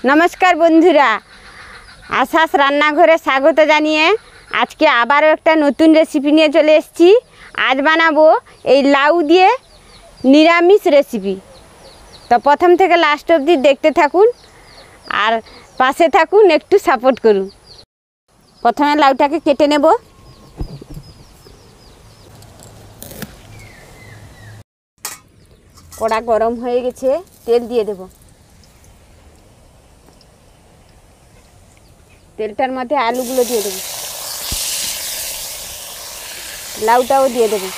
नमस्कार बंधुरा आशास रान्नाघरे स्वागत जानिए आज के आबारो एकटा नतून रेसिपि निये चले एसेछि। आज बानाबो एई लाउ दिए निरामिष रेसिपि। तो प्रथम थेके लास्ट अब्दि देखते थाकुन और पाशे थाकुन, एकटू सापोर्ट करुन। प्रथमे लाउटाके केटे नेब। कड़ा गरम हो गेछे, तेल दिए देब। तेलटार मध्य आलूगुलो दिए देब, लाउटाओ दिए देब।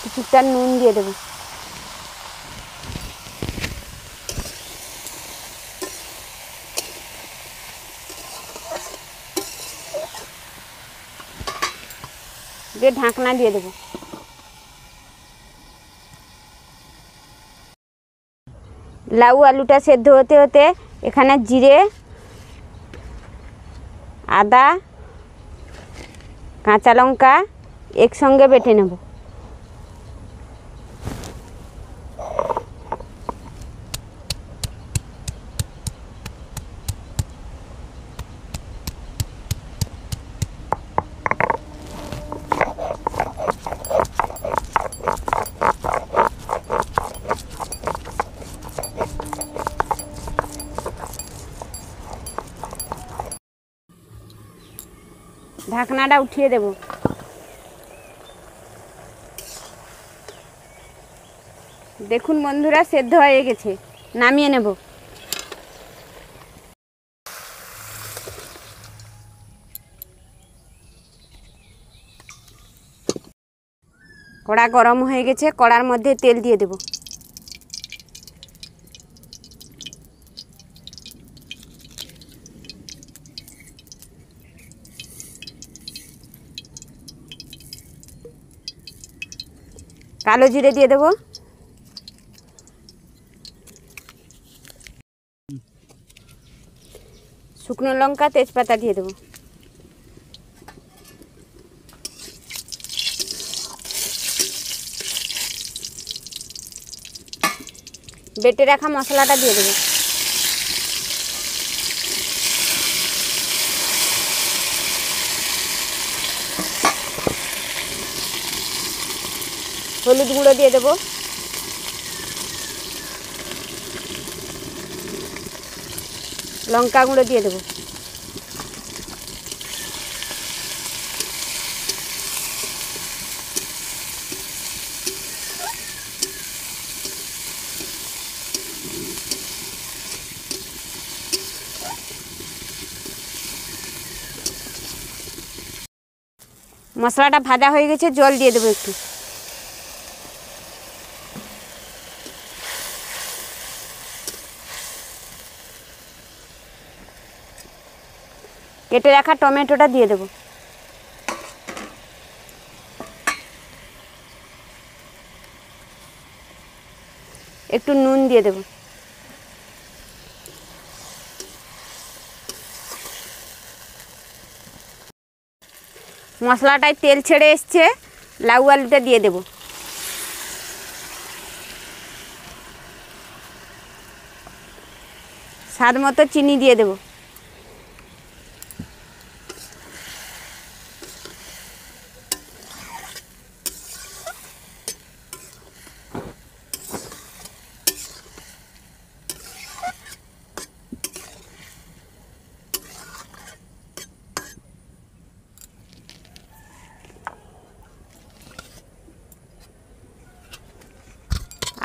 কিছুটা নুন দিয়ে দেব। দিয়ে ঢাকনা দিয়ে দেব। লাউ আলুটা সেদ্ধ হতে হতে এখানে জিরে, আদা, কাঁচা লঙ্কা একসঙ্গে বেটে নেব। ঢাকনাটা উঠিয়ে দেব। দেখুন বন্ধুরা সেদ্ধ হয়ে গেছে, নামিয়ে নেব। কড়া গরম হয়ে গেছে, কড়ার মধ্যে তেল দিয়ে দেব। কালো জিরে দিয়ে দেব। শুকনো লঙ্কা, তেজপাতা দিয়ে দেব। বেটে রাখা মশলাটা দিয়ে দেব। হলুদ গুঁড়ো দিয়ে দেব। লঙ্কা গুঁড়ো দিয়ে দেব। মশলাটা ভাজা হয়ে গেছে, জল দিয়ে দেব একটু। কেটে রাখা টমেটোটা দিয়ে দেব। একটু নুন দিয়ে দেব। মশলাটায় তেল ছেড়ে এসছে, লাউ আলুটা দিয়ে দেব। স্বাদ মতো চিনি দিয়ে দেব।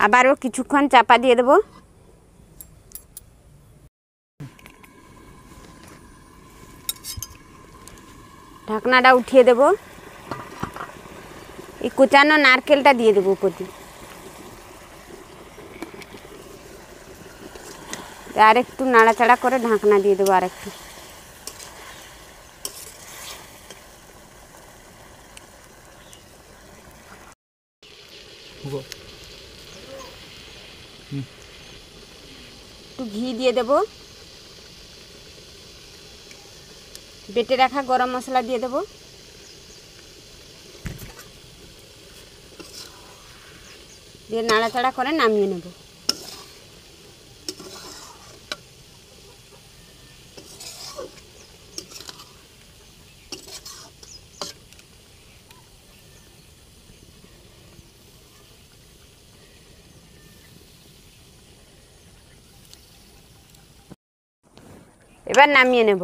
আবারও কিছুক্ষণ চাপা দিয়ে দেব। ঢাকনাটা উঠিয়ে দেব। এই কুচানো নারকেলটা দিয়ে দেব উপর দিয়ে। আর একটু নাড়াচাড়া করে ঢাকনা দিয়ে দেবো আর একটু। একটু ঘি দিয়ে দেব। বেটে রাখা গরম মশলা দিয়ে দেব। দিয়ে নাড়াচাড়া করে নামিয়ে নেব। এবার নামিয়ে নেব।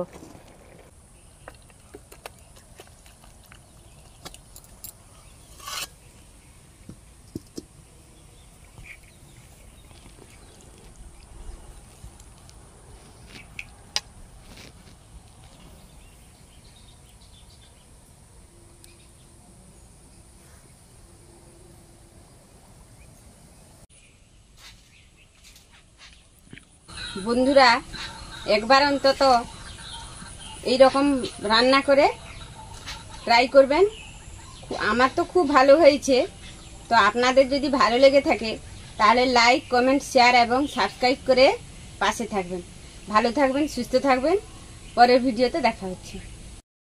বন্ধুরা একবার অন্তত এই রকম রান্না করে ট্রাই করবেন। আমার তো খুব ভালো হয়েছে। তো আপনাদের যদি ভালো লেগে থাকে তাহলে লাইক, কমেন্ট, শেয়ার এবং সাবস্ক্রাইব করে পাশে থাকবেন। ভালো থাকবেন, সুস্থ থাকবেন। পরের ভিডিওতে দেখা হচ্ছে।